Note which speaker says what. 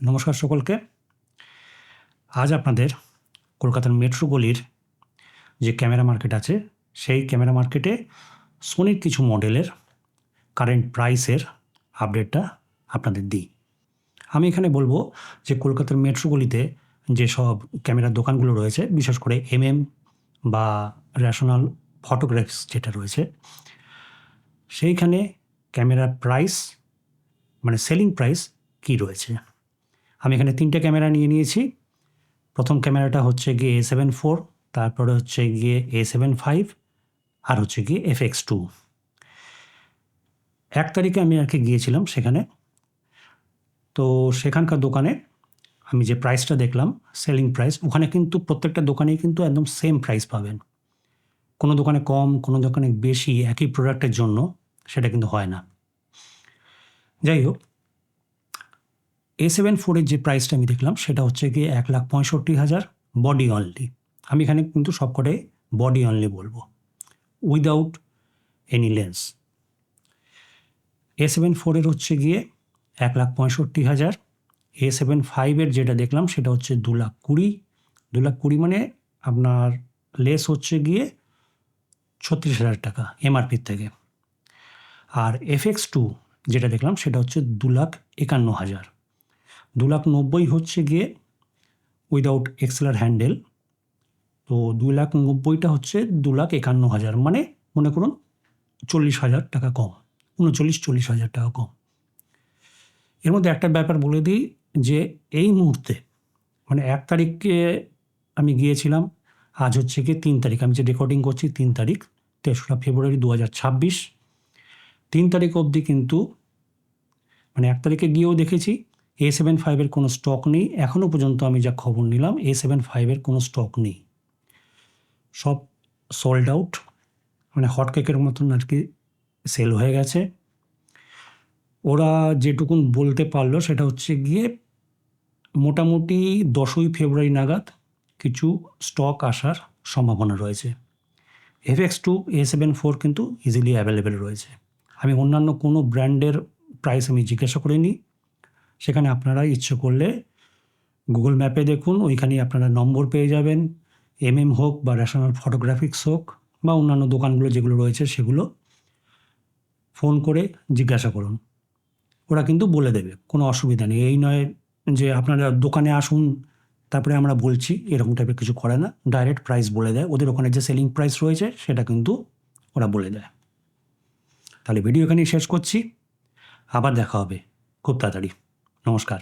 Speaker 1: নমস্কার সকলকে। আজ আপনাদের কলকাতার মেট্রো গলির যে ক্যামেরা মার্কেট আছে, সেই ক্যামেরা মার্কেটে সোনির কিছু মডেলের কারেন্ট প্রাইসের আপডেটটা আপনাদের দিই। আমি এখানে বলবো যে কলকাতার মেট্রো গলিতে যেসব ক্যামেরার দোকানগুলো রয়েছে, বিশেষ করে বা রেশনাল ফটোগ্রাফস যেটা রয়েছে, সেইখানে ক্যামেরার প্রাইস মানে সেলিং প্রাইস কী রয়েছে। আমি এখানে 3টে ক্যামেরা নিয়ে নিয়েছি। প্রথম ক্যামেরাটা হচ্ছে গিয়ে A7 IV, তারপরে হচ্ছে গিয়ে A7 V, আর হচ্ছে গিয়ে FX2। 1 তারিখে আমি গিয়েছিলাম সেখানে। তো সেখানকার দোকানে আমি যে প্রাইসটা দেখলাম, সেলিং প্রাইস, ওখানে কিন্তু প্রত্যেকটা দোকানেই কিন্তু একদম সেম প্রাইস পাবেন। কোনো দোকানে কম, কোনো দোকানে বেশি, একই প্রোডাক্টের জন্য সেটা কিন্তু হয় না। যাই হোক, A7 IV এর যে প্রাইসটা আমি দেখলাম সেটা হচ্ছে গিয়ে 1,65,000 বডি অনলি। আমি এখানে কিন্তু সবকটাই বডি অনলি বলবো, without any lens. A7 IV এর হচ্ছে গিয়ে 1,65,000। A7 V এর যেটা দেখলাম সেটা হচ্ছে 2,20,000। 2,20,000 মানে আপনার লেস হচ্ছে গিয়ে 36,000 টাকা MRP থেকে। আর FX2 যেটা দেখলাম সেটা হচ্ছে 2,51,000। 2,90,000 হচ্ছে গিয়ে উইদাউট এক্সেলার হ্যান্ডেল। তো 2,90,000টা হচ্ছে 2,51,000, মানে মনে করুন 40,000 টাকা কম, 39-40,000 টাকা কম। এর মধ্যে একটা ব্যাপার বলে দিই যে এই মুহূর্তে মানে 1 তারিখে আমি গিয়েছিলাম, আজ হচ্ছে গিয়ে 3 তারিখ, আমি যে রেকর্ডিং করছি 3 তারিখ, 3রা ফেব্রুয়ারি 2026। 3 তারিখ অবধি কিন্তু মানে 1 তারিখে গিয়েও দেখেছি A7 V এর কোনো স্টক নেই। এখনও পর্যন্ত আমি যা খবর নিলাম A7V এর কোনো স্টক নেই, সব সোল্ড আউট, মানে হট কেকের মতন সেল হয়ে গেছে। ওরা যেটুকুন বলতে পারলো সেটা হচ্ছে গিয়ে মোটামুটি 10ই ফেব্রুয়ারি নাগাদ কিছু স্টক আসার সম্ভাবনা রয়েছে। FX2, A7 IV কিন্তু ইজিলি অ্যাভেলেবেল রয়েছে। আমি অন্যান্য কোনো ব্র্যান্ডের প্রাইস আমি জিজ্ঞাসা করিনি। সেখানে আপনারা ইচ্ছে করলে গুগল ম্যাপে দেখুন, ওইখানেই আপনারা নম্বর পেয়ে যাবেন। হোক বা রেশনাল ফটোগ্রাফিক্স হোক বা অন্যান্য দোকানগুলো যেগুলো রয়েছে সেগুলো ফোন করে জিজ্ঞাসা করুন, ওরা কিন্তু বলে দেবে, কোনো অসুবিধা নেই। এই নয় যে আপনারা দোকানে আসুন তারপরে আমরা বলছি, এরকম টাইপের কিছু করে না। ডাইরেক্ট প্রাইস বলে দেয়, ওদের ওখানে যে সেলিং প্রাইস রয়েছে সেটা কিন্তু ওরা বলে দেয়। তাহলে ভিডিও এখানেই শেষ করছি, আবার দেখা হবে খুব তাড়াতাড়ি। নমস্কার।